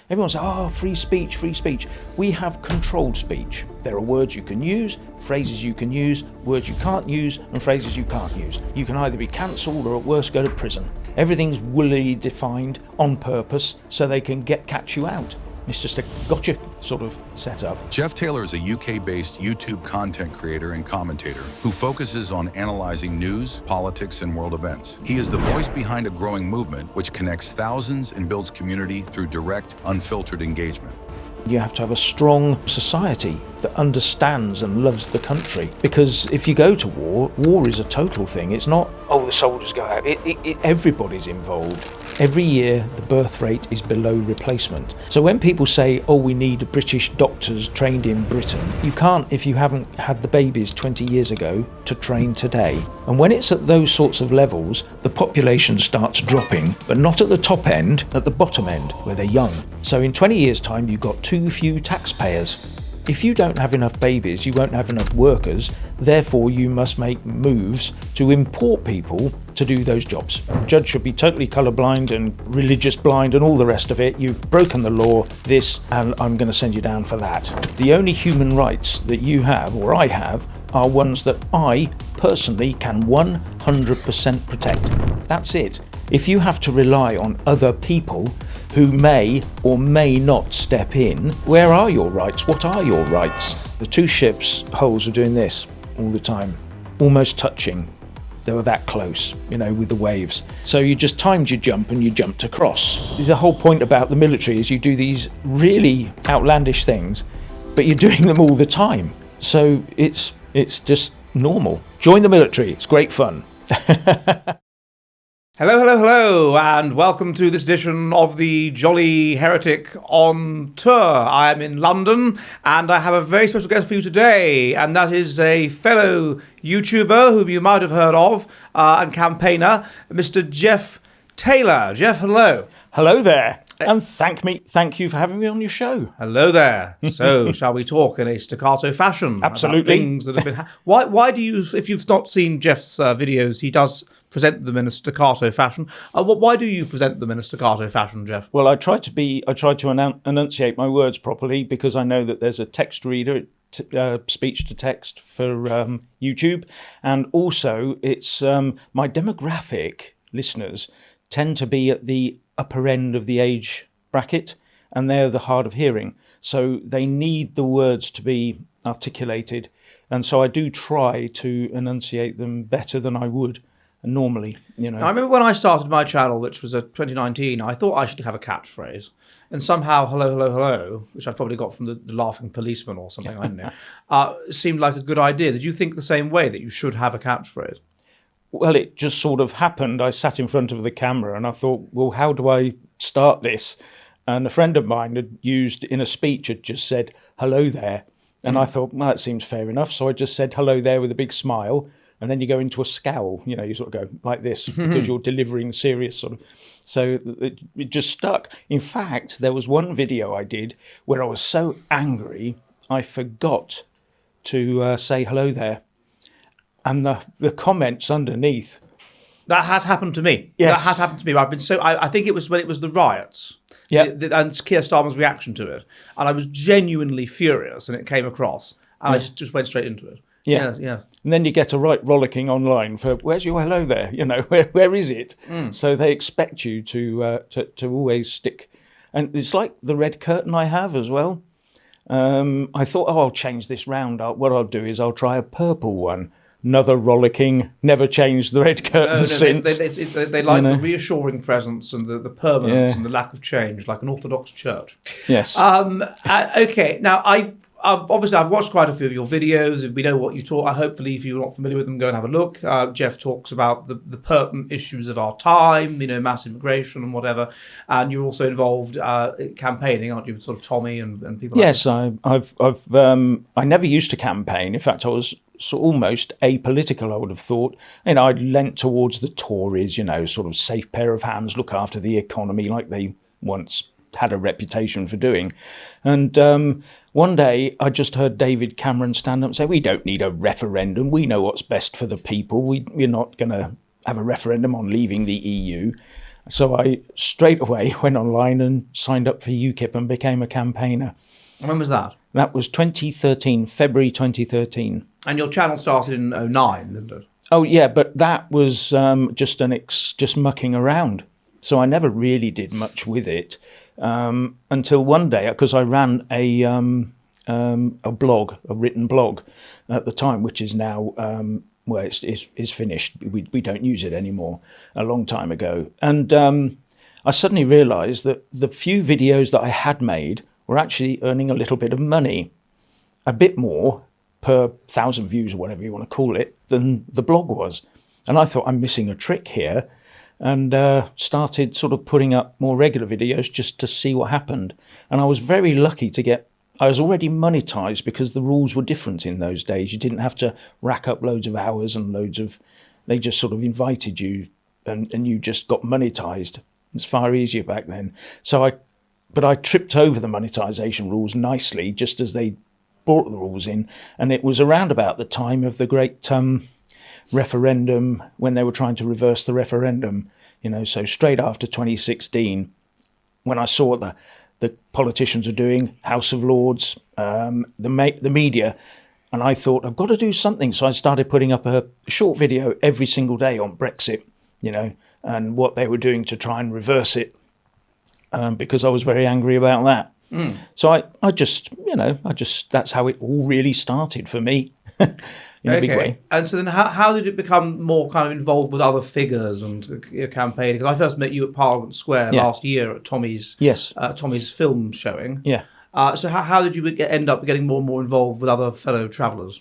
Everyone says, oh, free speech, free speech. We have controlled speech. There are words you can use, phrases you can use, words you can't use, and phrases you can't use. You can either be cancelled or at worst go to prison. Everything's woolly defined on purpose so they can catch you out. It's just a gotcha sort of setup. Jeff Taylor is a UK-based YouTube content creator and commentator who focuses on analyzing news, politics, and world events. He is the voice behind a growing movement which connects thousands and builds community through direct, unfiltered engagement. You have to have a strong society that understands and loves the country. Because if you go to war, war is a total thing. It's not, oh, the soldiers go out. Everybody's involved. Every year, the birth rate is below replacement. So when people say, oh, we need British doctors trained in Britain, you can't if you haven't had the babies 20 years ago to train today. And when it's at those sorts of levels, the population starts dropping, but not at the top end, at the bottom end, where they're young. So in 20 years' time, you've got too few taxpayers. If you don't have enough babies, you won't have enough workers, therefore you must make moves to import people to do those jobs. The judge should be totally colourblind and religious blind and all the rest of it. You've broken the law, this, and I'm going to send you down for that. The only human rights that you have, or I have, are ones that I personally can 100% protect. That's it. If you have to rely on other people who may or may not step in, where are your rights? What are your rights? The two ships' hulls were doing this all the time, almost touching. They were that close, with the waves. So you just timed your jump and you jumped across. The whole point about the military is you do these really outlandish things, but you're doing them all the time. So it's just normal. Join the military, it's great fun. Hello, and welcome to this edition of the Jolly Heretic on Tour. I am in London, and I have a very special guest for you today, and that is a fellow YouTuber whom you might have heard of, and campaigner, Mr. Jeff Taylor. Jeff, hello. Hello there. And thank you for having me on your show. Hello there. So, shall we talk in a staccato fashion? Absolutely. Things that have been. Why do you? If you've not seen Jeff's videos, he does present them in a staccato fashion. Why do you present them in a staccato fashion, Jeff? Well, I try to enunciate my words properly because I know that there's a text reader, speech to text for YouTube, and also it's my demographic listeners tend to be at the upper end of the age bracket, and they're the hard of hearing, so they need the words to be articulated, and so I do try to enunciate them better than I would normally. I remember when I started my channel, which was 2019, I thought I should have a catchphrase, and somehow hello, which I probably got from the laughing policeman or something, I don't know, seemed like a good idea. Did you think the same way, that you should have a catchphrase? Well, it just sort of happened. I sat in front of the camera and I thought, well, how do I start this? And a friend of mine had just said, hello there. And I thought, well, that seems fair enough. So I just said, hello there, with a big smile. And then you go into a scowl, you sort of go like this because you're delivering serious sort of. So it just stuck. In fact, there was one video I did where I was so angry, I forgot to say hello there. And the comments underneath. That has happened to me. Yes. That has happened to me. I've been I think it was when it was the riots. Yeah. And Keir Starmer's reaction to it. And I was genuinely furious, and it came across. And I just went straight into it. Yeah. And then you get a right rollicking online for, where's your hello there? Where is it? So they expect you to always stick. And it's like the red curtain I have as well. I thought, I'll change this round. What I'll do is I'll try a purple one. Another rollicking, never changed the red curtain since. They like the reassuring presence and the permanence and the lack of change, like an Orthodox church. Yes. Okay, now obviously I've watched quite a few of your videos. We know what you talk. Hopefully, if you're not familiar with them, go and have a look. Jeff talks about the pertinent issues of our time, mass immigration and whatever. And you're also involved campaigning, aren't you, with sort of Tommy and people? Yes, like that? I never used to campaign. In fact, I was almost apolitical, I would have thought. I lent towards the Tories, sort of safe pair of hands, look after the economy like they once had a reputation for doing. And one day I just heard David Cameron stand up and say, we don't need a referendum. We know what's best for the people. We're not going to have a referendum on leaving the EU. So I straight away went online and signed up for UKIP and became a campaigner. When was that? That was 2013, February 2013. And your channel started in 2009, didn't it? Oh yeah, but that was just mucking around. So I never really did much with it until one day, because I ran a blog, a written blog at the time, which is now it's finished. We don't use it anymore. A long time ago, and I suddenly realised that the few videos that I had made were actually earning a little bit of money, a bit more per 1,000 views or whatever you want to call it, than the blog was. And I thought, I'm missing a trick here, and started sort of putting up more regular videos just to see what happened. And I was very lucky to get, I was already monetized because the rules were different in those days. You didn't have to rack up loads of hours and they just sort of invited you and you just got monetized. It's far easier back then. But I tripped over the monetization rules nicely just as they brought the rules in. And it was around about the time of the great referendum, when they were trying to reverse the referendum, so straight after 2016, when I saw the politicians are doing, House of Lords, the media, and I thought, I've got to do something. So I started putting up a short video every single day on Brexit, and what they were doing to try and reverse it, because I was very angry about that. So I just that's how it all really started for me. In a big way. And so then how did it become more kind of involved with other figures and campaigning? Because I first met you at Parliament Square last year at Tommy's film showing. Yeah. So how did you end up getting more and more involved with other fellow travellers?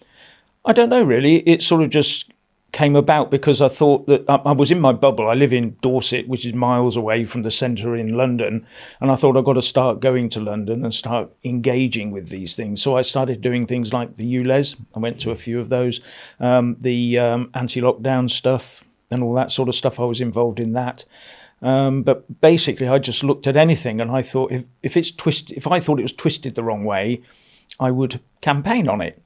I don't know, really. It sort of just came about because I thought that I was in my bubble. I live in Dorset, which is miles away from the centre in London, and I thought I've got to start going to London and start engaging with these things. So I started doing things like the ULEZ. I went to a few of those, the anti-lockdown stuff and all that sort of stuff. I was involved in that. But basically, I just looked at anything, and I thought if I thought it was twisted the wrong way, I would campaign on it.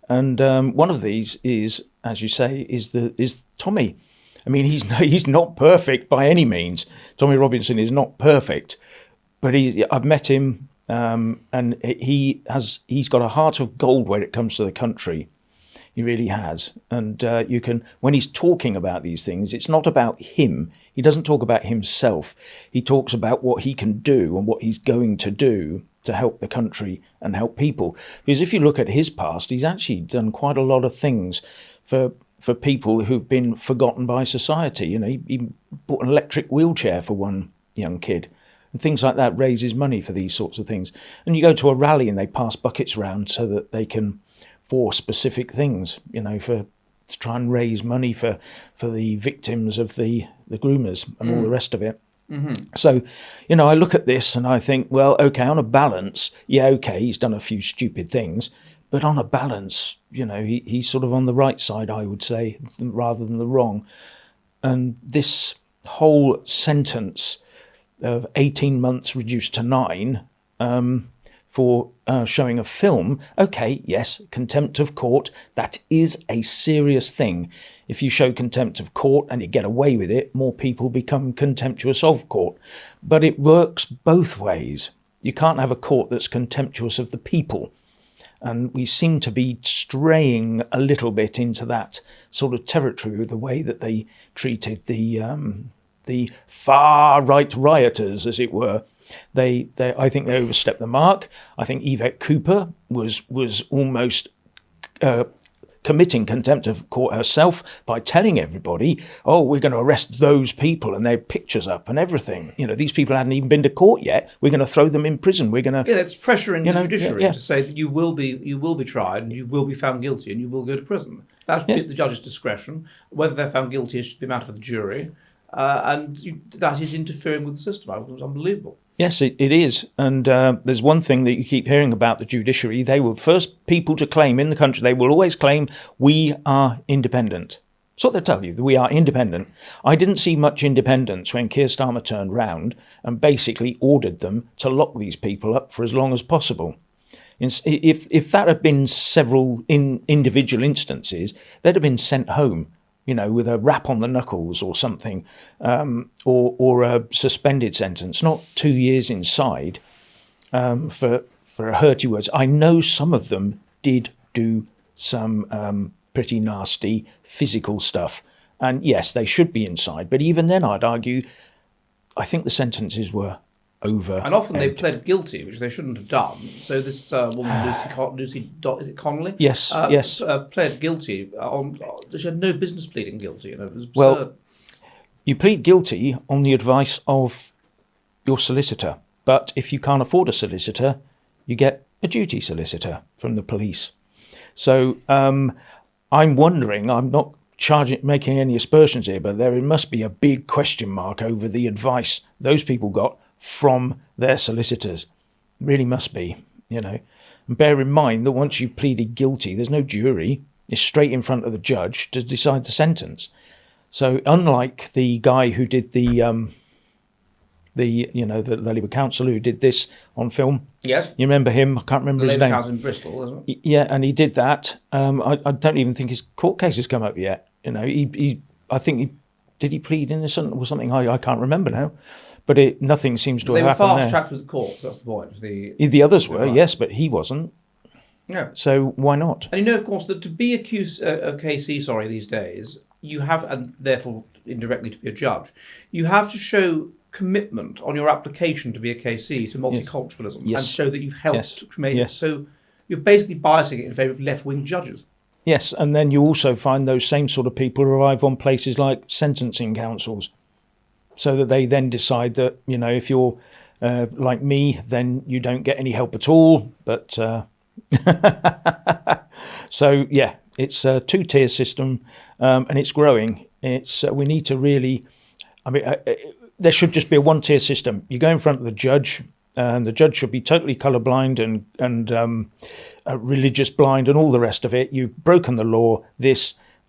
And one of these is, as you say, is Tommy. I mean, he's not perfect by any means. Tommy Robinson is not perfect, but I've met him, and he's got a heart of gold when it comes to the country. He really has. And when he's talking about these things, it's not about him. He doesn't talk about himself. He talks about what he can do and what he's going to do to help the country and help people. Because if you look at his past, he's actually done quite a lot of things for people who've been forgotten by society. He bought an electric wheelchair for one young kid. And things like that raises money for these sorts of things. And you go to a rally and they pass buckets around so that they can, for specific things, to try and raise money for the victims of the groomers and all the rest of it. Mm-hmm. So, I look at this and I think, well, okay, on a balance, he's done a few stupid things, but on a balance, he's sort of on the right side, I would say, rather than the wrong. And this whole sentence of 18 months reduced to 9 for showing a film, okay, yes, contempt of court, that is a serious thing. If you show contempt of court and you get away with it, more people become contemptuous of court. But it works both ways. You can't have a court that's contemptuous of the people. And we seem to be straying a little bit into that sort of territory with the way that they treated the far-right rioters, as it were. I think they overstepped the mark. I think Yvette Cooper was almost committing contempt of court herself by telling everybody, oh, we're going to arrest those people, and their pictures up and everything. These people hadn't even been to court yet. We're going to throw them in prison. We're going to... Yeah, it's pressure in the judiciary to say that you will be tried and you will be found guilty and you will go to prison. That's the judge's discretion. Whether they're found guilty should be a matter for the jury. That is interfering with the system. It was unbelievable. Yes, it is. And there's one thing that you keep hearing about the judiciary. They were the first people to claim in the country, they will always claim, we are independent. That's what they tell you, that we are independent. I didn't see much independence when Keir Starmer turned round and basically ordered them to lock these people up for as long as possible. If that had been several individual instances, they'd have been sent home with a rap on the knuckles or something, or a suspended sentence, not 2 years inside for hurty words. I know some of them did do some pretty nasty physical stuff, and yes, they should be inside. But even then, I'd argue, I think the sentences were over. And often they pled guilty, which they shouldn't have done. So this woman, Lucy is it Connolly? Yes, yes. Pled guilty. She had no business pleading guilty. It was absurd. Well, you plead guilty on the advice of your solicitor. But if you can't afford a solicitor, you get a duty solicitor from the police. So I'm wondering, I'm not making any aspersions here, but there must be a big question mark over the advice those people got from their solicitors. Really must be, And bear in mind that once you pleaded guilty, there's no jury. It's straight in front of the judge to decide the sentence. So unlike the guy who did the Labour councillor who did this on film. Yes. You remember him? I can't remember his Labour name. council in Bristol, isn't it? Yeah, and he did that. I don't even think his court case has come up yet. Did he plead innocent or something? I can't remember now. But nothing seems to have happened there. They were fast-tracked with the courts, that's the point. The others were, yes, but he wasn't. Yeah. So why not? And of course, that to be a KC, these days, you have, and therefore indirectly to be a judge, you have to show commitment on your application to be a KC to multiculturalism and show that you've helped make it. So you're basically biasing it in favour of left-wing judges. Yes, and then you also find those same sort of people arrive on places like sentencing councils, so that they then decide that, if you're like me, then you don't get any help at all. But so, yeah, it's a two-tier system, and it's growing. We need to really, there should just be a one-tier system. You go in front of the judge, and the judge should be totally colourblind and religious blind and all the rest of it. You've broken the law,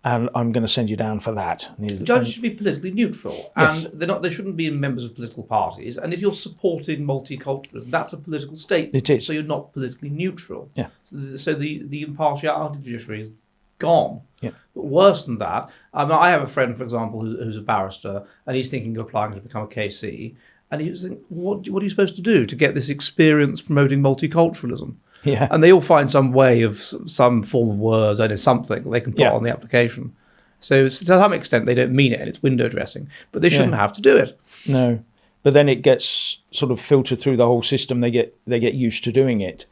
and I'm going to send you down for that. Judges should be politically neutral, and they shouldn't be members of political parties. And if you're supporting multiculturalism, that's a political statement. It is. So you're not politically neutral. Yeah. So the impartiality of the judiciary is gone. Yeah. But worse than that, I have a friend, for example, who's a barrister, and he's thinking of applying to become a KC. And he was thinking, what are you supposed to do to get this experience promoting multiculturalism? Yeah. And they all find some way of some form of words, something they can put on the application. So to some extent, they don't mean it, and it's window dressing. But they shouldn't have to do it. No. But then it gets sort of filtered through the whole system. They get used to doing it.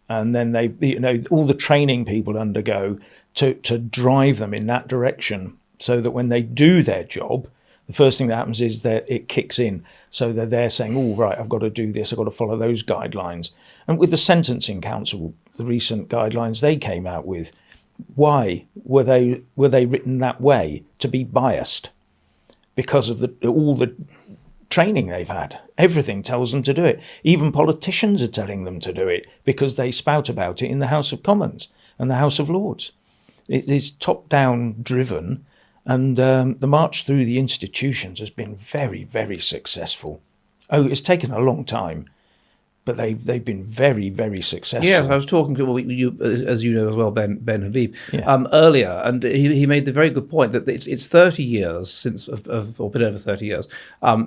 And then they, all the training people undergo to drive them in that direction, so that when they do their job, the first thing that happens is that it kicks in. So they're saying, oh, right, I've got to do this, I've got to follow those guidelines. And with the Sentencing Council, the recent guidelines they came out with, why were they written that way? To be biased because of all the training they've had. Everything tells them to do it. Even politicians are telling them to do it because they spout about it in the House of Commons and the House of Lords. It is top-down driven. And the march through the institutions has been very, very successful. Oh, it's taken a long time, but they've been very, very successful. Yes, I was talking to you, as you know as well, Ben Habib, earlier, and he made the very good point that it's 30 years since, or a bit over 30 years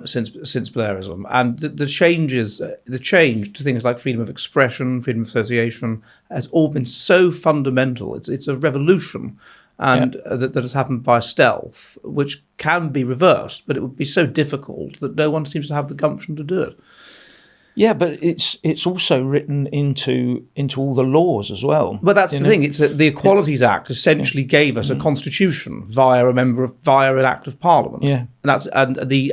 since Blairism, and the change to things like freedom of expression, freedom of association, has all been so fundamental. It's a revolution. And that has happened by stealth, which can be reversed, but it would be so difficult that no one seems to have the gumption to do it. Yeah, but it's also written into all the laws as well. But that's the thing. It's the Equalities Act essentially gave us a constitution via an act of Parliament. Yeah, and not the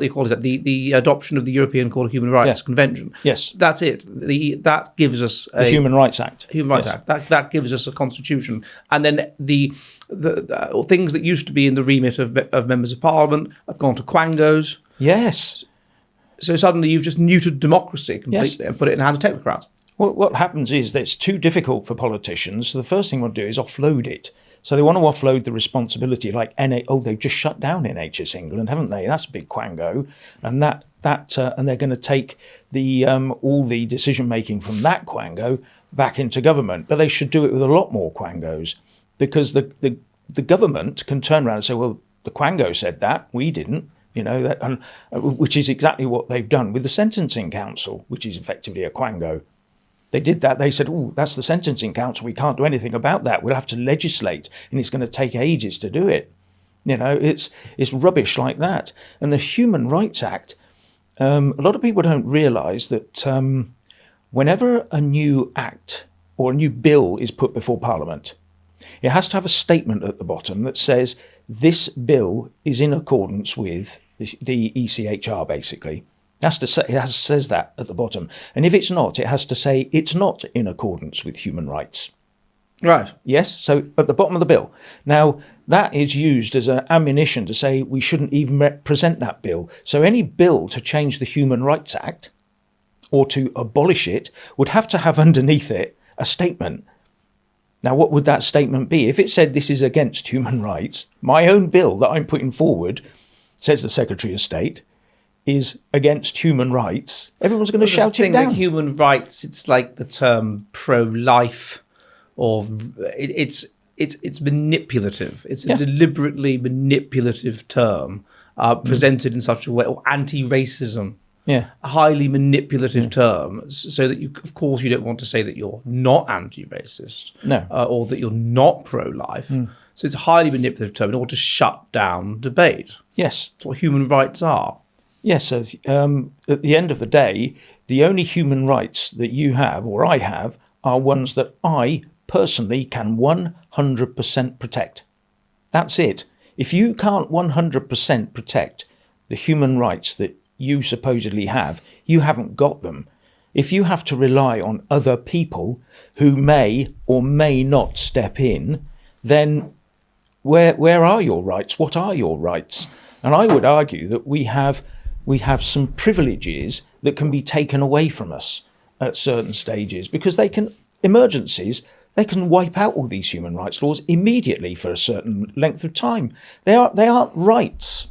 Equalities Act, the adoption of the European Court of Human Rights Convention. Yes, that's it. That gives us the Human Rights Act. Human Rights Act. That gives us a constitution, and then the things that used to be in the remit of members of Parliament have gone to quangos. Yes. So suddenly you've just neutered democracy completely and put it in the hands of technocrats. Well, what happens is that it's too difficult for politicians. So the first thing they want to do is offload it. So they want to offload the responsibility, like they've just shut down NHS England, haven't they? That's a big quango, and and they're going to take the all the decision making from that quango back into government. But they should do it with a lot more quangos, because the the government can turn around and say, well, the Quango said that, we didn't. Which is exactly what they've done with the Sentencing Council, which is effectively a Quango. They did that. They said, oh, that's the Sentencing Council. We can't do anything about that. We'll have to legislate, and it's going to take ages to do it. It's rubbish like that. And the Human Rights Act, a lot of people don't realise that whenever a new act or a new bill is put before Parliament, it has to have a statement at the bottom that says this bill is in accordance with the ECHR, basically. It says that at the bottom. And if it's not, it has to say it's not in accordance with human rights. Right. Yes, so at the bottom of the bill. Now, that is used as an ammunition to say we shouldn't even present that bill. So any bill to change the Human Rights Act or to abolish it would have to have underneath it a statement. Now, what would that statement be? If it said this is against human rights, my own bill that I'm putting forward, says the Secretary of State, is against human rights, everyone's going to shout it down. Like human rights, it's like the term pro-life, or it's manipulative. It's a deliberately manipulative term presented in such a way, or anti-racism. Yeah, a highly manipulative term, so that of course, you don't want to say that you're not anti-racist, or that you're not pro-life. So it's a highly manipulative term in order to shut down debate. Yes, that's what human rights are. Yes, so at the end of the day, the only human rights that you have or I have are ones that I personally can 100% protect. That's it. If you can't 100% protect the human rights that you supposedly have, you haven't got them. If you have to rely on other people who may or may not step in, then where are your rights? What are your rights? And I would argue that we have some privileges that can be taken away from us at certain stages, because emergencies can wipe out all these human rights laws immediately for a certain length of time. They aren't rights.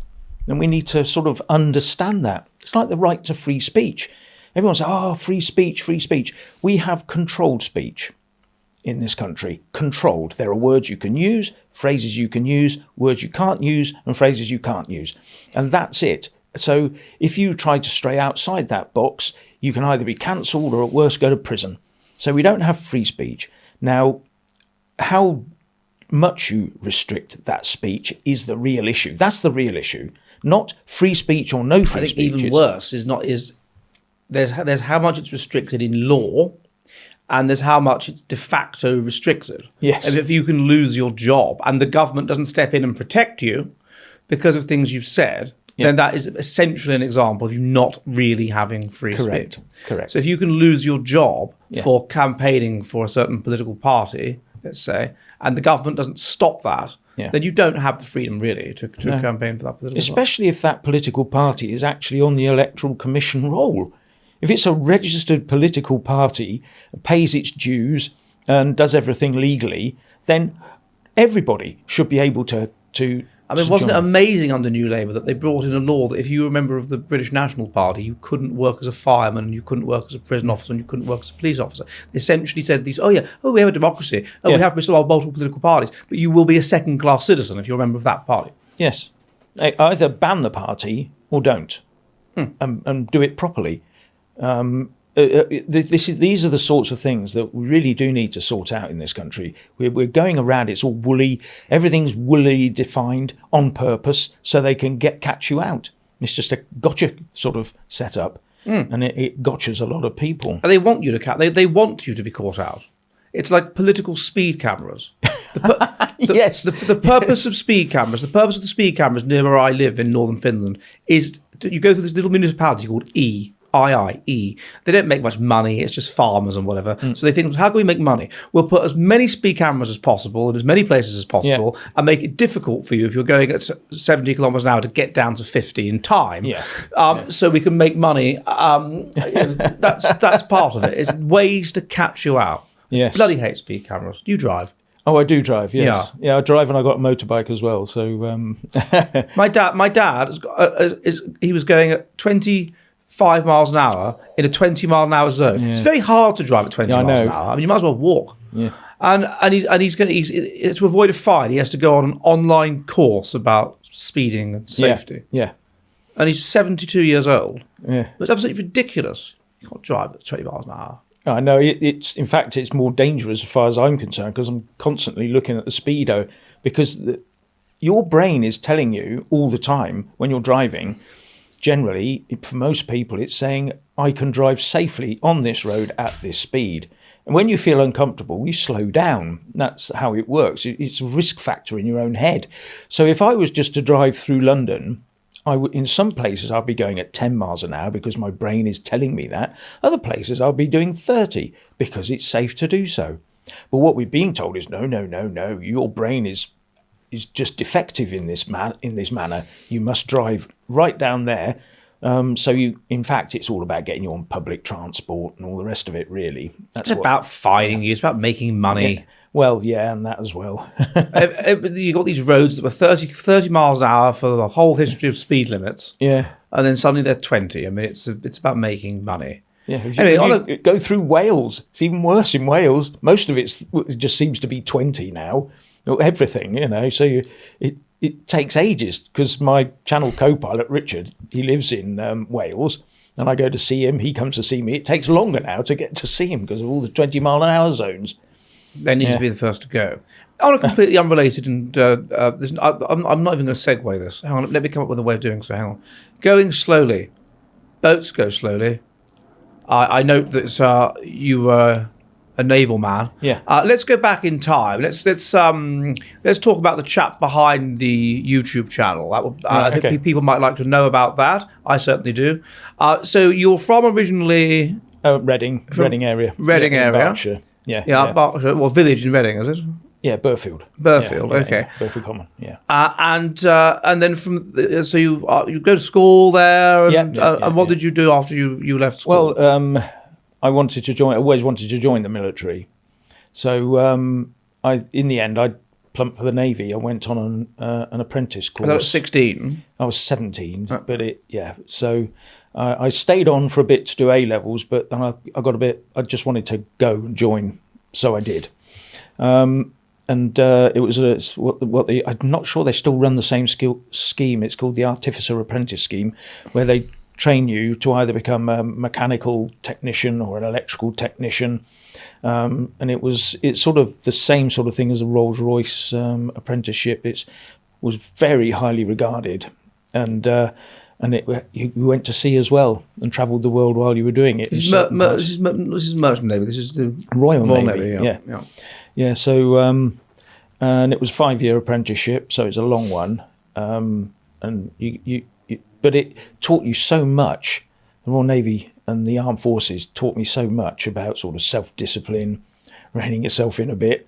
And we need to sort of understand that. It's like the right to free speech. Everyone says, oh, free speech, free speech. We have controlled speech in this country. Controlled. There are words you can use, phrases you can use, words you can't use, and phrases you can't use. And that's it. So if you try to stray outside that box, you can either be cancelled or at worst go to prison. So we don't have free speech. Now, how much you restrict that speech is the real issue. That's the real issue. Not free speech or no free speech. I think even worse is there's how much it's restricted in law, and there's how much it's de facto restricted. Yes. And if you can lose your job and the government doesn't step in and protect you because of things you've said, then that is essentially an example of you not really having free speech. Correct. So if you can lose your job for campaigning for a certain political party, let's say, and the government doesn't stop that, then you don't have the freedom really to campaign for that political party. Especially if that political party is actually on the Electoral Commission roll. If it's a registered political party, pays its dues and does everything legally, then everybody should be able to I mean, wasn't it amazing under New Labour that they brought in a law that if you were a member of the British National Party, you couldn't work as a fireman, you couldn't work as a prison officer, and you couldn't work as a police officer? They essentially said we have a democracy, we have multiple political parties, but you will be a second-class citizen if you're a member of that party. Yes. They either ban the party or don't, and do it properly. These are the sorts of things that we really do need to sort out in this country. We're going around, it's all woolly, everything's woolly defined on purpose so they can catch you out. It's just a gotcha sort of setup, and it gotchas a lot of people. And they want you to they want you to be caught out. It's like political speed cameras. Yes. The purpose of speed cameras, near where I live in northern Finland, is you go through this little municipality called EIIE. They don't make much money. It's just farmers and whatever. So they think, how can we make money? We'll put as many speed cameras as possible in as many places as possible and make it difficult for you if you're going at 70 kilometers an hour to get down to 50 in time. So we can make money. That's part of it. It's ways to catch you out. Yes. Bloody hate speed cameras. Do you drive? Oh, I do drive, yes. Yeah, I drive and I got a motorbike as well. So my dad he was going at 20 5 miles an hour in a 20 mile an hour zone. It's very hard to drive at 20 miles an hour. I mean, you might as well walk. Yeah. And he's to avoid a fine, he has to go on an online course about speeding and safety. Yeah. And he's 72 years old. Yeah. It's absolutely ridiculous. You can't drive at 20 miles an hour. I know. It's in fact, it's more dangerous as far as I'm concerned because I'm constantly looking at the speedo because your brain is telling you all the time when you're driving. Generally, for most people, it's saying, I can drive safely on this road at this speed. And when you feel uncomfortable, you slow down. That's how it works. It's a risk factor in your own head. So if I was just to drive through London, in some places I'll be going at 10 miles an hour because my brain is telling me that. Other places I'll be doing 30 because it's safe to do so. But what we're being told is, no, your brain is just defective in this manner. You must drive right down there. In fact, it's all about getting you on public transport and all the rest of it, really. It's about fining you. It's about making money. Yeah. Well, yeah, and that as well. You've got these roads that were 30 miles an hour for the whole history of speed limits. Yeah. And then suddenly they're 20. I mean, it's about making money. Yeah. If you go through Wales, it's even worse in Wales. Most of it just seems to be 20 now. Everything, so it takes ages because my channel co-pilot, Richard, he lives in Wales and I go to see him. He comes to see me. It takes longer now to get to see him because of all the 20 mile an hour zones. They need to be the first to go. On a completely unrelated, and I'm not even going to segue this. Hang on, let me come up with a way of doing so. Hang on. Going slowly. Boats go slowly. I note that you were a naval man. Yeah. Let's go back in time. Let's talk about the chap behind the YouTube channel. I think people might like to know about that. I certainly do. So you're from originally Reading area. Reading area. Berkshire. Yeah. Berkshire. Well, village in Reading, is it? Yeah, Burfield. Okay. Yeah, Burfield Common. Yeah. And then so you go to school there. And what did you do after you left school? Well, I always wanted to join the military. So in the end, I plumped for the Navy. I went on an apprentice course. I was 16. I was 17, So I stayed on for a bit to do A levels, but then I got a bit. I just wanted to go and join, so I did. It was I'm not sure they still run the same scheme. It's called the Artificer Apprentice Scheme, where they train you to either become a mechanical technician or an electrical technician, and it's sort of the same sort of thing as a Rolls-Royce apprenticeship. It was very highly regarded, and you went to sea as well and travelled the world while you were doing it. This is Merchant Navy. This is the Royal Navy. Yeah. So and it was a 5-year apprenticeship, so it's a long one, and but it taught you so much. The Royal Navy and the Armed Forces taught me so much about sort of self-discipline, reining yourself in a bit,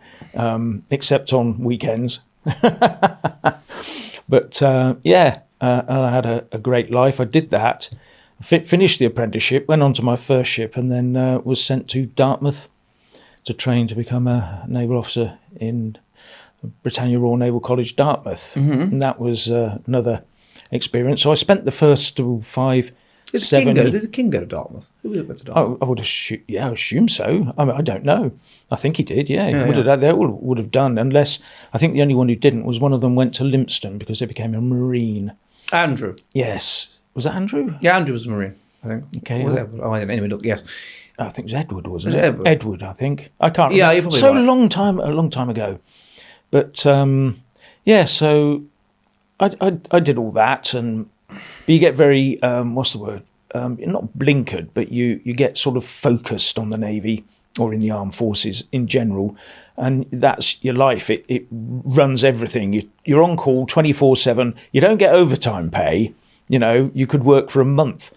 except on weekends. But and I had a great life. I did that, finished the apprenticeship, went on to my first ship, and then was sent to Dartmouth to train to become a naval officer in Britannia Royal Naval College, Dartmouth. Mm-hmm. And that was another experience. So I spent the first 5, 7... Did the King go to Dartmouth? Who went to Dartmouth? I would assume so. I mean, I don't know. I think he did, They all would have done, unless I think the only one who didn't was one of them went to Lympstone because they became a Marine. Andrew. Yes. Was that Andrew? Yeah, Andrew was a Marine, I think. Okay. Anyway, look, yes. I think it was Edward, wasn't it? Edward, I think. I can't remember. Yeah, you're probably so right. A long time ago. But, so I did all that, but you get very, what's the word? Not blinkered, but you get sort of focused on the Navy or in the Armed Forces in general, and that's your life. It runs everything. You're on call 24/7. You don't get overtime pay. You could work for a month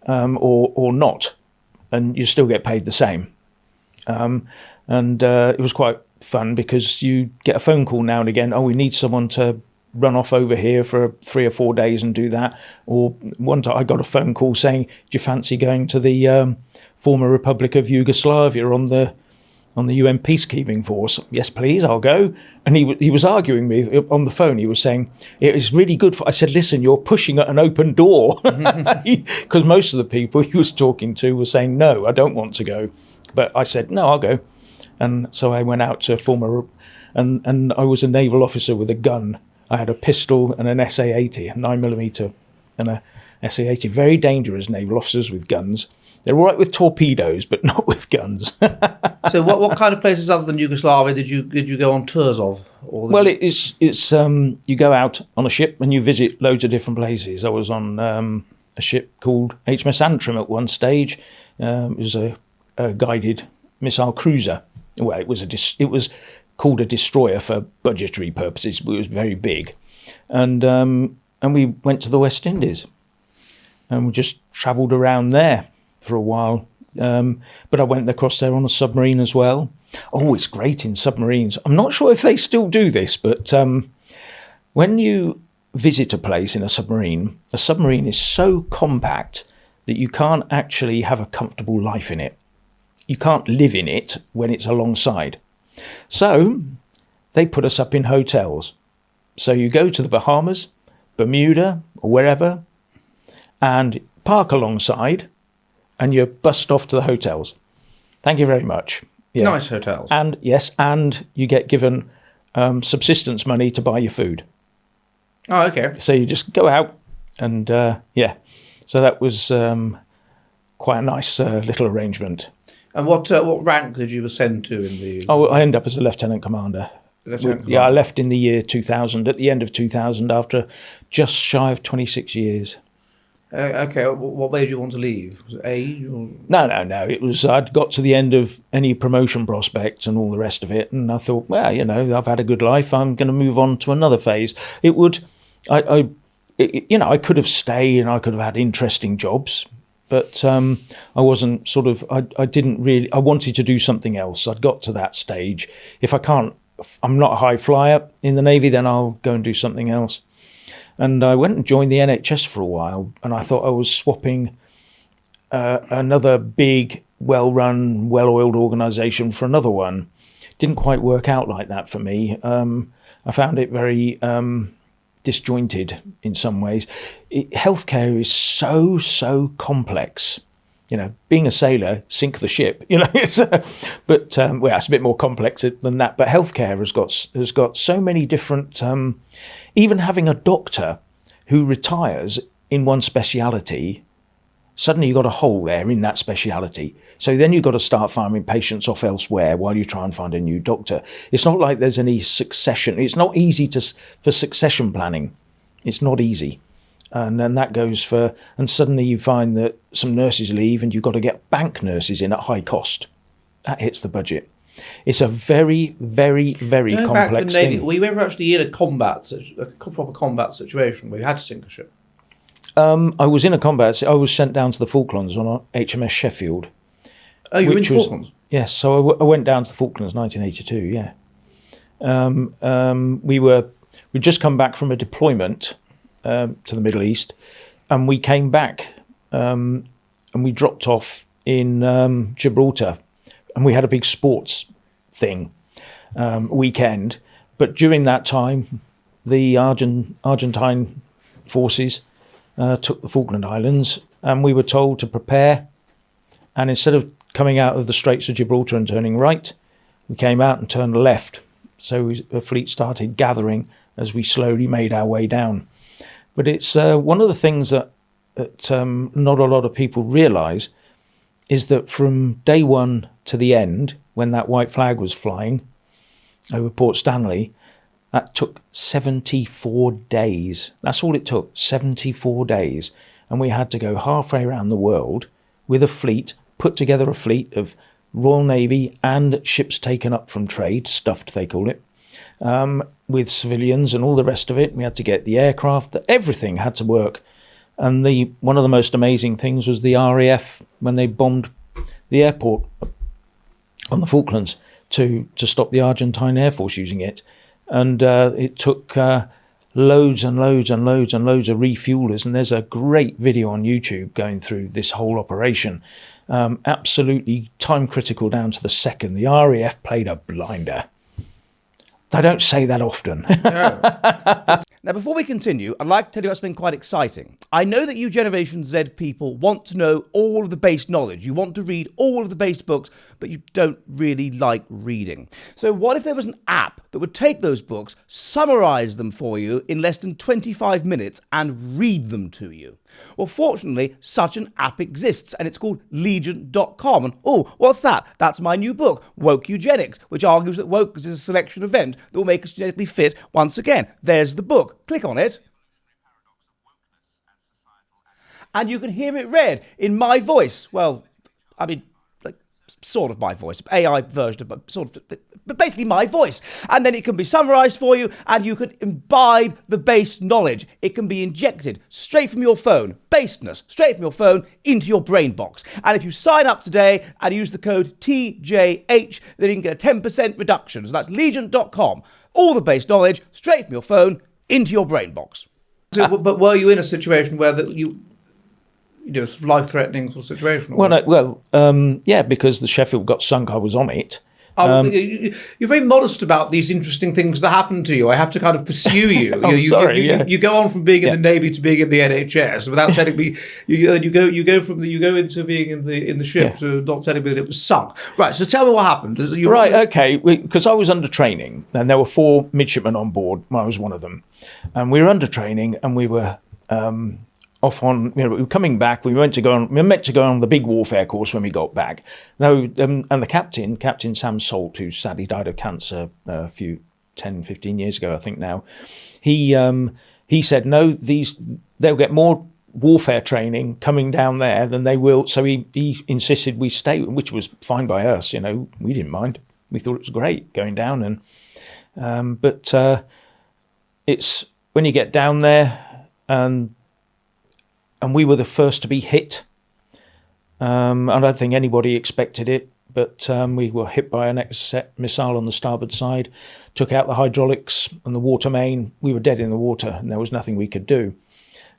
or not, and you still get paid the same. It was quite fun because you get a phone call now and again. Oh, we need someone to run off over here for 3 or 4 days and do that. Or one time I got a phone call saying, do you fancy going to the former Republic of Yugoslavia on the on the UN peacekeeping force. Yes, please, I'll go. And he was arguing with me on the phone. He was saying, it is really good for... I said, listen, you're pushing at an open door. Because most of the people he was talking to were saying, no, I don't want to go. But I said, no, I'll go. And so I went out to and I was a naval officer with a gun. I had a pistol and an SA-80, a 9mm and a SA-80. Very dangerous naval officers with guns. They're all right with torpedoes, but not with guns. So what kind of places other than Yugoslavia did you go on tours of? Well, it's you go out on a ship and you visit loads of different places. I was on a ship called HMS Antrim at one stage. It was a guided missile cruiser. Well, it was called a destroyer for budgetary purposes, but it was very big. And we went to the West Indies and we just travelled around there for a while. But I went across there on a submarine as well. Oh, it's great in submarines. I'm not sure if they still do this, but when you visit a place in a submarine is so compact that you can't actually have a comfortable life in it. You can't live in it when it's alongside. So they put us up in hotels. So you go to the Bahamas, Bermuda, or wherever, and park alongside, and you're bussed off to the hotels. Thank you very much. Yeah. Nice hotels. And yes, and you get given subsistence money to buy your food. Oh, okay. So you just go out and, yeah. So that was quite a nice little arrangement. And what rank did you ascend to in the... Oh, I ended up as a lieutenant commander. Lieutenant Yeah, I commander. left in the year 2000, at the end of 2000, after just shy of 26 years. Okay, what made you want to leave? Was it age? Or... No. It was, I'd got to the end of any promotion prospects and all the rest of it, and I thought, well, I've had a good life. I'm going to move on to another phase. It would, I could have stayed and I could have had interesting jobs, but I wasn't sort of, I didn't really, I wanted to do something else. I'd got to that stage. If I'm not a high flyer in the Navy, then I'll go and do something else. And I went and joined the NHS for a while, and I thought I was swapping another big, well-run, well-oiled organisation for another one. Didn't quite work out like that for me. I found it very disjointed in some ways. Healthcare is so complex. Being a sailor, sink the ship. It's it's a bit more complex than that. But healthcare has got so many different. Even having a doctor who retires in one speciality, suddenly you've got a hole there in that speciality. So then you've got to start farming patients off elsewhere while you try and find a new doctor. It's not like there's any succession. It's not easy for succession planning. It's not easy. And then that goes for, and suddenly you find that some nurses leave and you've got to get bank nurses in at high cost. That hits the budget. It's a very, very, very complex thing. We were actually in a proper combat situation where we had to sink a ship. I was in a combat. I was sent down to the Falklands on HMS Sheffield. Oh, you were in the Falklands? Yes, so I went down to the Falklands 1982, yeah. We'd just come back from a deployment to the Middle East, and we came back and we dropped off in Gibraltar, and we had a big sports thing weekend. But during that time, the Argentine forces took the Falkland Islands, and we were told to prepare. And instead of coming out of the Straits of Gibraltar and turning right, we came out and turned left. So the fleet started gathering as we slowly made our way down. But it's one of the things that not a lot of people realise is that from day one to the end, when that white flag was flying over Port Stanley, that took 74 days. That's all it took, 74 days. And we had to go halfway around the world with a fleet, put together a fleet of Royal Navy and ships taken up from trade, stuffed they call it, with civilians and all the rest of it. We had to get the aircraft, everything had to work. And one of the most amazing things was the RAF when they bombed the airport on the Falklands to stop the Argentine Air Force using it. And it took loads and loads and loads and loads of refuelers. And there's a great video on YouTube going through this whole operation. absolutely time critical down to the second. The RAF played a blinder. They don't say that often. Now, before we continue, I'd like to tell you about something quite exciting. I know that you Generation Z people want to know all of the base knowledge. You want to read all of the base books, but you don't really like reading. So what if there was an app that would take those books, summarize them for you in less than 25 minutes and read them to you? Well, fortunately, such an app exists, and it's called Legion.com. And oh, what's that? That's my new book, Woke Eugenics, which argues that woke is a selection event that will make us genetically fit once again. There's the book. Click on it. And you can hear it read in my voice. Well, I mean, like, sort of my voice, AI version of sort of, but basically my voice. And then it can be summarized for you, and you can imbibe the base knowledge. It can be injected straight from your phone, baseness, straight from your phone into your brain box. And if you sign up today and use the code TJH, then you can get a 10% reduction. So that's Legion.com. All the base knowledge straight from your phone into your brain box. So, but were you in a situation where that you know, sort of life-threatening sort of situation? Yeah, because the Sheffield got sunk, I was on it. You're very modest about these interesting things that happen to you. I have to kind of pursue you. You go on from being in the Navy to being in the NHS without telling me. You go into being in the ship to not telling me that it was sunk. Right. So tell me what happened. Okay. Because I was under training, and there were 4 midshipmen on board. I was one of them, and we were under training, and we were. Off on, we were coming back. We were meant to go on the big warfare course when we got back. And the Captain Sam Salt, who sadly died of cancer a few 10, 15 years ago, I think now, he said, no, they'll get more warfare training coming down there than they will. So he insisted we stay, which was fine by us. You know, we didn't mind. We thought it was great going down, but it's when you get down there and we were the first to be hit. I don't think anybody expected it, but we were hit by an Exocet missile on the starboard side, took out the hydraulics and the water main. We were dead in the water, and there was nothing we could do.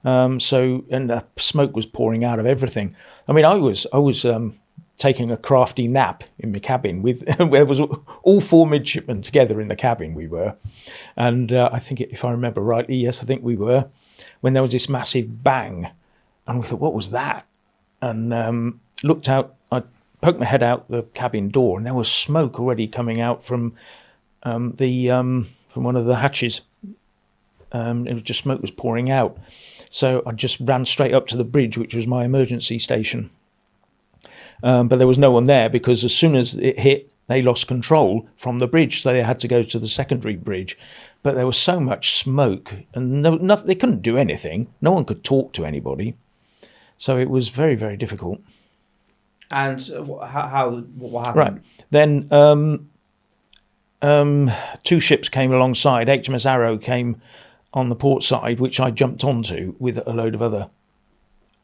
And the smoke was pouring out of everything. I mean, I was taking a crafty nap in my cabin where there was all 4 midshipmen together in the cabin. We were, and I think if I remember rightly, yes, I think we were, when there was this massive bang. And we thought, what was that? And looked out. I poked my head out the cabin door, and there was smoke already coming out from one of the hatches. It was just smoke was pouring out. So I just ran straight up to the bridge, which was my emergency station. But there was no one there because as soon as it hit, they lost control from the bridge, so they had to go to the secondary bridge. But there was so much smoke, and they couldn't do anything. No one could talk to anybody. So it was very, very difficult. And what happened? Right. Then 2 ships came alongside. HMS Arrow came on the port side, which I jumped onto with a load of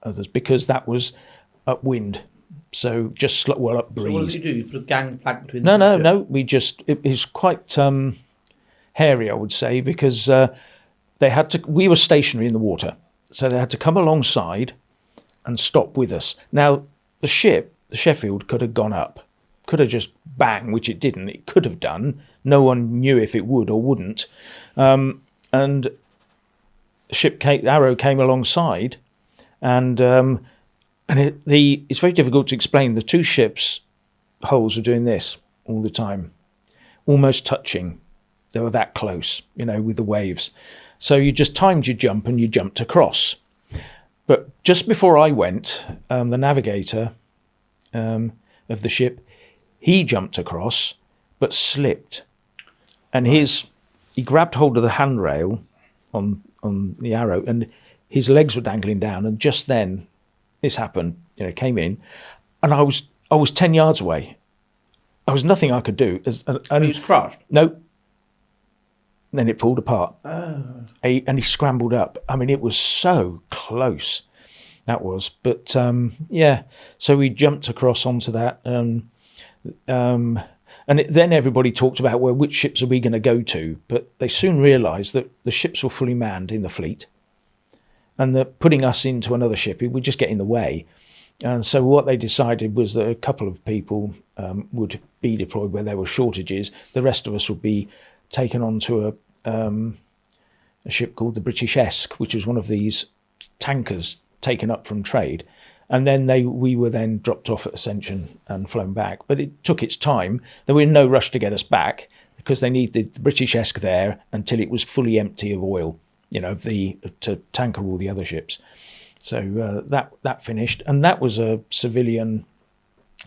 others because that was upwind. So just up breeze. So what did you do? You put a gangplank between them? No. It was quite hairy, I would say, because we were stationary in the water. So they had to come alongside and stop with us. Now, the ship, the Sheffield, could have gone up, could have just bang, which it didn't. It could have done. No one knew if it would or wouldn't. And Arrow came alongside, and it's very difficult to explain. The 2 ships' hulls were doing this all the time, almost touching. They were that close, with the waves. So you just timed your jump and you jumped across. But just before I went, the navigator of the ship, he jumped across, but slipped. And he grabbed hold of the handrail on the Arrow, and his legs were dangling down. And just then, this happened. Came in, and I was 10 yards away. There was nothing I could do. And he was crushed? No. Then it pulled apart. Oh. And he scrambled up. I mean, it was so close. That was. But, so we jumped across onto that. Then everybody talked about, well, which ships are we going to go to? But they soon realised that the ships were fully manned in the fleet, and that putting us into another ship, it would just get in the way. And so what they decided was that a couple of people would be deployed where there were shortages. The rest of us would be taken onto a ship called the British Esk, which was one of these tankers taken up from trade. And then we were then dropped off at Ascension and flown back. But it took its time. They were in no rush to get us back because they needed the British Esk there until it was fully empty of oil, to tanker all the other ships. So that finished, and that was a civilian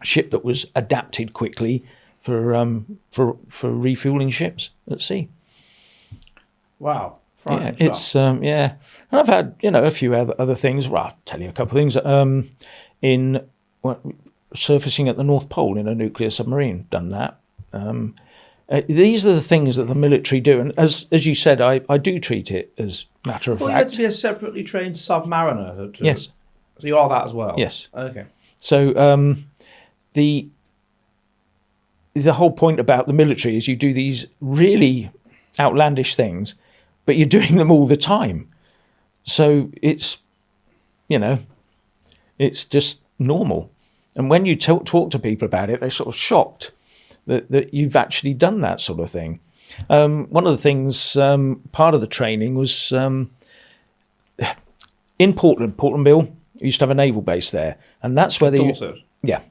ship that was adapted quickly for refueling ships at sea. Wow. Yeah, it's and I've had a few other things. Well, I'll tell you a couple of things. Surfacing at the North Pole in a nuclear submarine, done that. These are the things that the military do, and as you said, I do treat it as matter of fact. You had to be a separately trained submariner. Yes. So you are that as well. Yes. Okay. So the whole point about the military is you do these really outlandish things, but you're doing them all the time. So it's just normal. And when you talk to people about it, they're sort of shocked that you've actually done that sort of thing. One of the things, part of the training was in Portland Bill, we used to have a naval base there. And that's where Dorset. Yeah,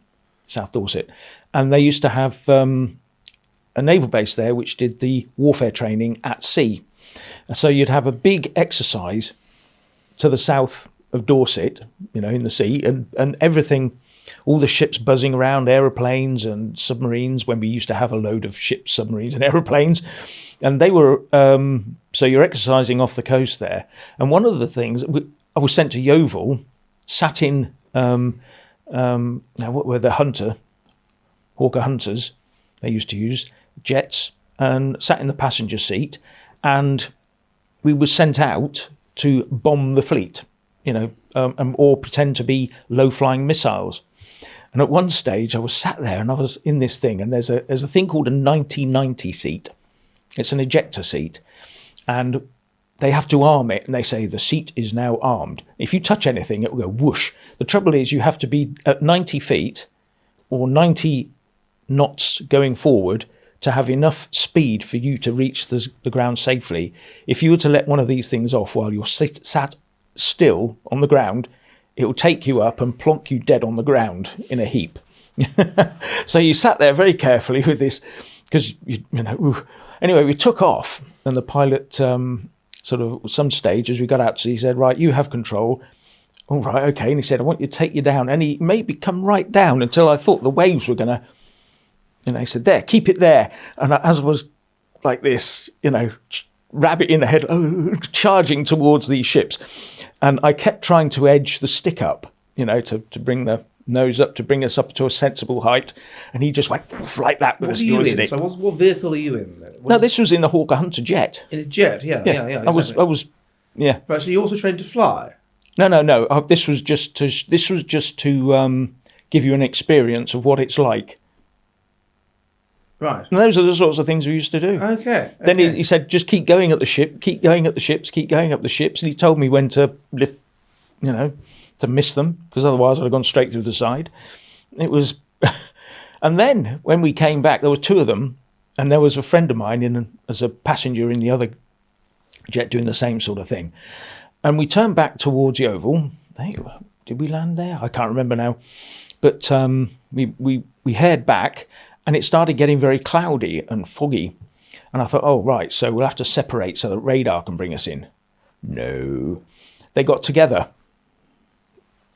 South Dorset. And they used to have a naval base there which did the warfare training at sea. So you'd have a big exercise to the south of Dorset, in the sea, and everything, all the ships buzzing around, aeroplanes and submarines, when we used to have a load of ships, submarines and aeroplanes. And they were, so you're exercising off the coast there. And one of the things, I was sent to Yeovil, sat in, what were the Hawker Hunters, they used to use, jets, and sat in the passenger seat. And we were sent out to bomb the fleet, or pretend to be low-flying missiles. And at one stage, I was sat there and I was in this thing, and there's a thing called a 90-90 seat. It's an ejector seat, and they have to arm it, and they say the seat is now armed. If you touch anything, it will go whoosh. The trouble is you have to be at 90 feet or 90 knots going forward to have enough speed for you to reach the ground safely. If you were to let one of these things off while you're sat still on the ground, it will take you up and plonk you dead on the ground in a heap. So you sat there very carefully with this, because, anyway, we took off, and the pilot sort of, some stage, as we got out to sea, he said, right, you have control. All right, okay. And he said, I want you to take you down. And he made me come right down until I thought the waves were going to, he said, there, keep it there. And as I was like this, rabbit in the head, charging towards these ships. And I kept trying to edge the stick up, to bring the nose up, to bring us up to a sensible height. And he just went like that with a joystick. So what vehicle are you in? No, this was in the Hawker Hunter jet. In a jet, yeah. Exactly. I was, yeah. Right, so you also trained to fly? No. This was just to give you an experience of what it's like. Right. And those are the sorts of things we used to do. Okay. Then he said, just keep going at the ship, keep going up the ships. And he told me when to lift, to miss them, because otherwise I'd have gone straight through the side. It was... And then when we came back, there were two of them, and there was a friend of mine as a passenger in the other jet doing the same sort of thing. And we turned back towards Yeovil. Did we land there? I can't remember now. But we headed back, and it started getting very cloudy and foggy. And I thought, oh, right, so we'll have to separate so that radar can bring us in. No. They got together.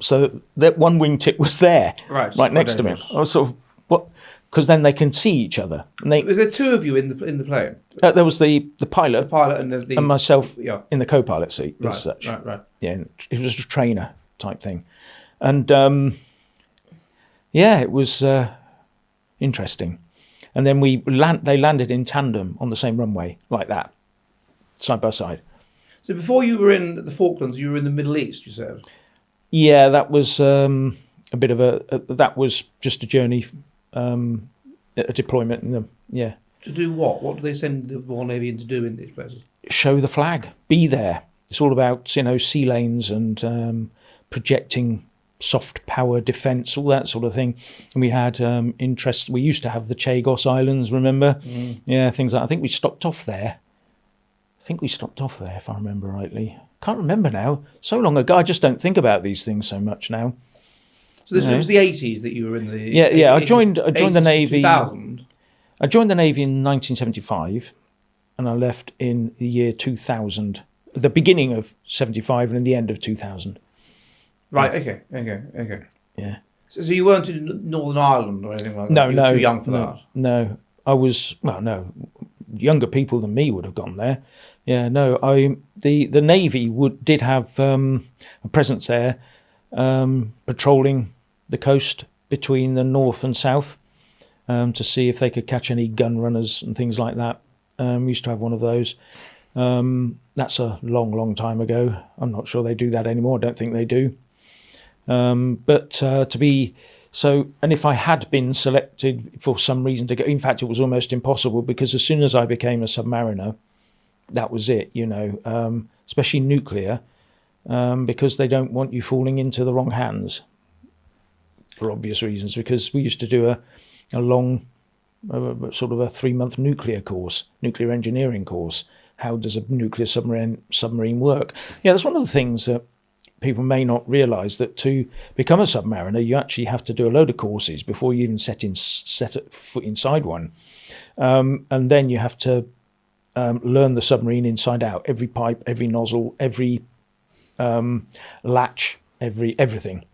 So that one wingtip was there, right next to me. I was sort of, what? Because then they can see each other. And Was there two of you in the plane? There was the pilot, and myself in the co-pilot seat as such. Right. Yeah, it was a trainer type thing. And, it was... interesting. And then they landed in tandem on the same runway, like that, side by side. So before you were in the Falklands, you were in the Middle East, you said? Yeah, that was a bit of that was just a journey, a deployment in them, yeah. To do what? What do they send the Royal Navy in to do in these places? Show the flag, be there. It's all about, sea lanes and projecting soft power defence, all that sort of thing. And we had interest. We used to have the Chagos Islands, remember? Yeah, things like. I think we stopped off there. If I remember rightly. Can't remember now. So long ago. I just don't think about these things so much now. So this was the 80s that you were in the... Yeah. I joined the Navy. 2000. I joined the Navy in 1975, and I left in the year 2000. The beginning of 75 and in the end of 2000. Right. Okay. Yeah. So you weren't in Northern Ireland or anything like that? No, You were too young for that. No, I was. Well, no, younger people than me would have gone there. Yeah, no. The Navy did have a presence there, patrolling the coast between the north and south, to see if they could catch any gun runners and things like that. We used to have one of those. That's a long time ago. I'm not sure they do that anymore. I don't think they do. But to be so, and if I had been selected for some reason to go, in fact, it was almost impossible, because as soon as I became a submariner, that was it, especially nuclear, because they don't want you falling into the wrong hands for obvious reasons, because we used to do a long, sort of a 3-month nuclear engineering course. How does a nuclear submarine work? Yeah, that's one of the things that people may not realise, that to become a submariner, you actually have to do a load of courses before you even set a foot inside one. And then you have to learn the submarine inside out, every pipe, every nozzle, every latch, everything.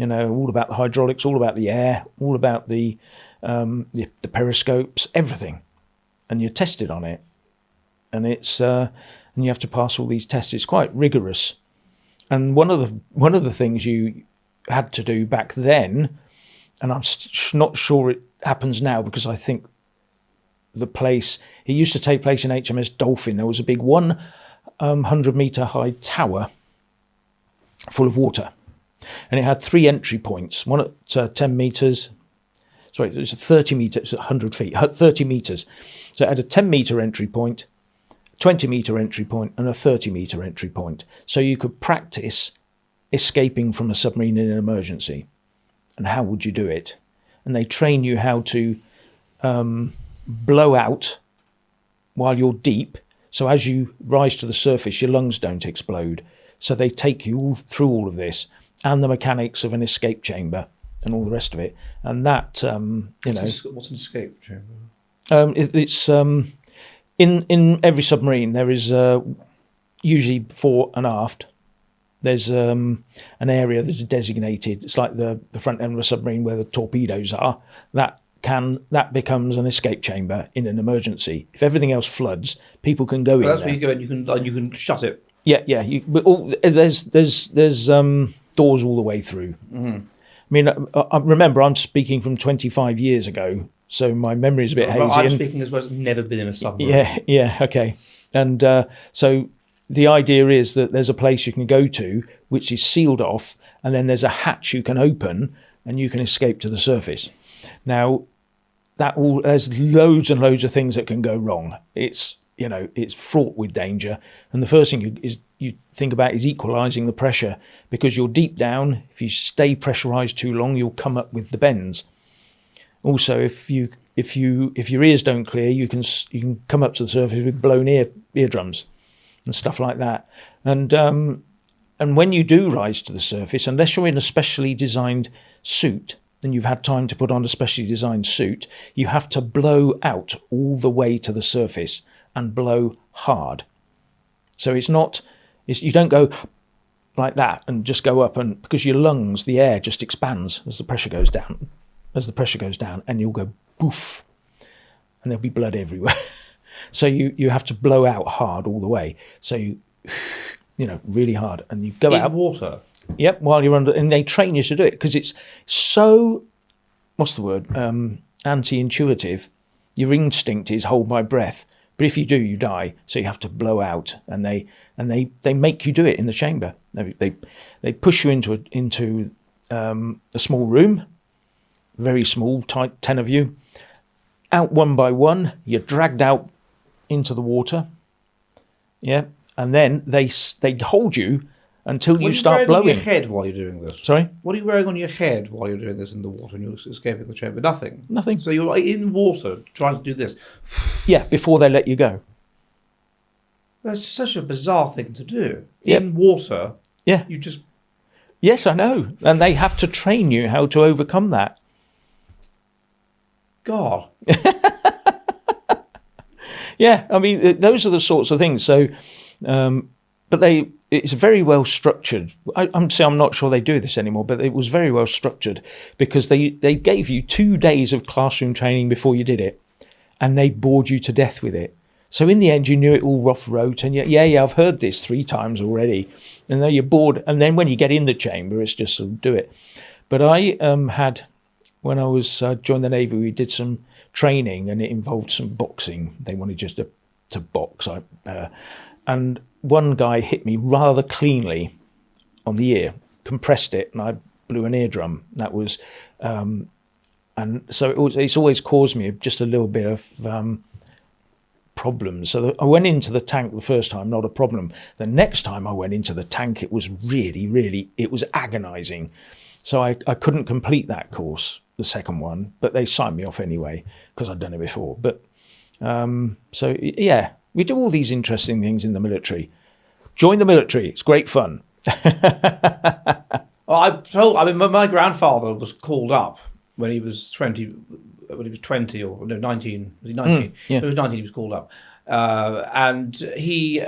All about the hydraulics, all about the air, all about the periscopes, everything. And you're tested on it. And it's and you have to pass all these tests. It's quite rigorous. And one of the things you had to do back then, and I'm not sure it happens now, because I think it used to take place in HMS Dolphin. There was a big 100-metre high tower full of water, and it had 3 entry points. One at 10 metres. Sorry, it was 30 metres, 100 feet, 30 metres. So it had a 10-metre entry point, 20-metre entry point, and a 30-metre entry point. So you could practice escaping from a submarine in an emergency. And how would you do it? And they train you how to blow out while you're deep. So as you rise to the surface, your lungs don't explode. So they take you all through all of this, and the mechanics of an escape chamber and all the rest of it. And that, What's an escape chamber? It's... In every submarine, there is usually fore and aft. There's an area that is designated. It's like the front end of a submarine where the torpedoes are. That becomes an escape chamber in an emergency. If everything else floods, people can go in there. That's where you go and you can shut it. Yeah. There's doors all the way through. Mm-hmm. I mean, I remember I'm speaking from 25 years ago. So my memory is a bit hazy. I'm speaking as well as never been in a submarine. Yeah, okay. And so the idea is that there's a place you can go to which is sealed off, and then there's a hatch you can open and you can escape to the surface. Now, there's loads and loads of things that can go wrong. It's fraught with danger. And the first thing you think about is equalising the pressure, because you're deep down. If you stay pressurised too long, you'll come up with the bends. Also, if your ears don't clear, you can come up to the surface with blown eardrums and stuff like that. And when you do rise to the surface, unless you're in a specially designed suit, and you've had time to put on a specially designed suit, you have to blow out all the way to the surface and blow hard. So you don't go like that and just go up, and because your lungs, the air just expands as the pressure goes down. And you'll go poof, and there'll be blood everywhere. So you have to blow out hard all the way. So you really hard, and you go out. In water? Yep, while you're under, and they train you to do it, because it's so, anti-intuitive. Your instinct is hold my breath, but if you do, you die. So you have to blow out, and they make you do it in the chamber. They push you into a small room. Very small, tight, 10 of you. Out one by one, you're dragged out into the water. Yeah, and then they hold you until you start What are you wearing blowing. on your head while you're doing this? Sorry? What are you wearing on your head while you're doing this in the water and you're escaping the chamber? Nothing. Nothing. So you're in water trying to do this. Yeah, before they let you go. That's such a bizarre thing to do. Yep. In water, Yeah. you just... Yes, I know. And they have to train you how to overcome that. God. Yeah, I mean, those are the sorts of things. So, but it's very well structured. I'm not sure they do this anymore, but it was very well structured because they gave you 2 days of classroom training before you did it, and they bored you to death with it. So in the end, you knew it all rough rote, and yeah, I've heard this 3 times already, and then you're bored. And then when you get in the chamber, it's just sort of do it. But I had, when I was joined the Navy, we did some training, and it involved some boxing. They wanted just to box, and one guy hit me rather cleanly on the ear, compressed it, and I blew an eardrum. That was, and so it's always caused me just a little bit of problems. So I went into the tank the first time, not a problem. The next time I went into the tank, it was really, it was agonizing. So I couldn't complete that course, the second one, but they signed me off anyway because I'd done it before. But so yeah, we do all these interesting things in the military. Join the military; it's great fun. My grandfather was called up when he was 20. When he was 20 or no 19, was he 19? Yeah. When he was 19, he was called up, and he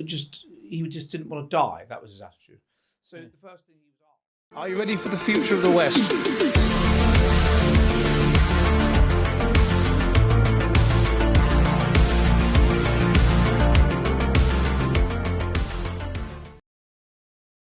just didn't want to die. That was his attitude. So the first thing he was asked, "Are you ready for the future of the West?"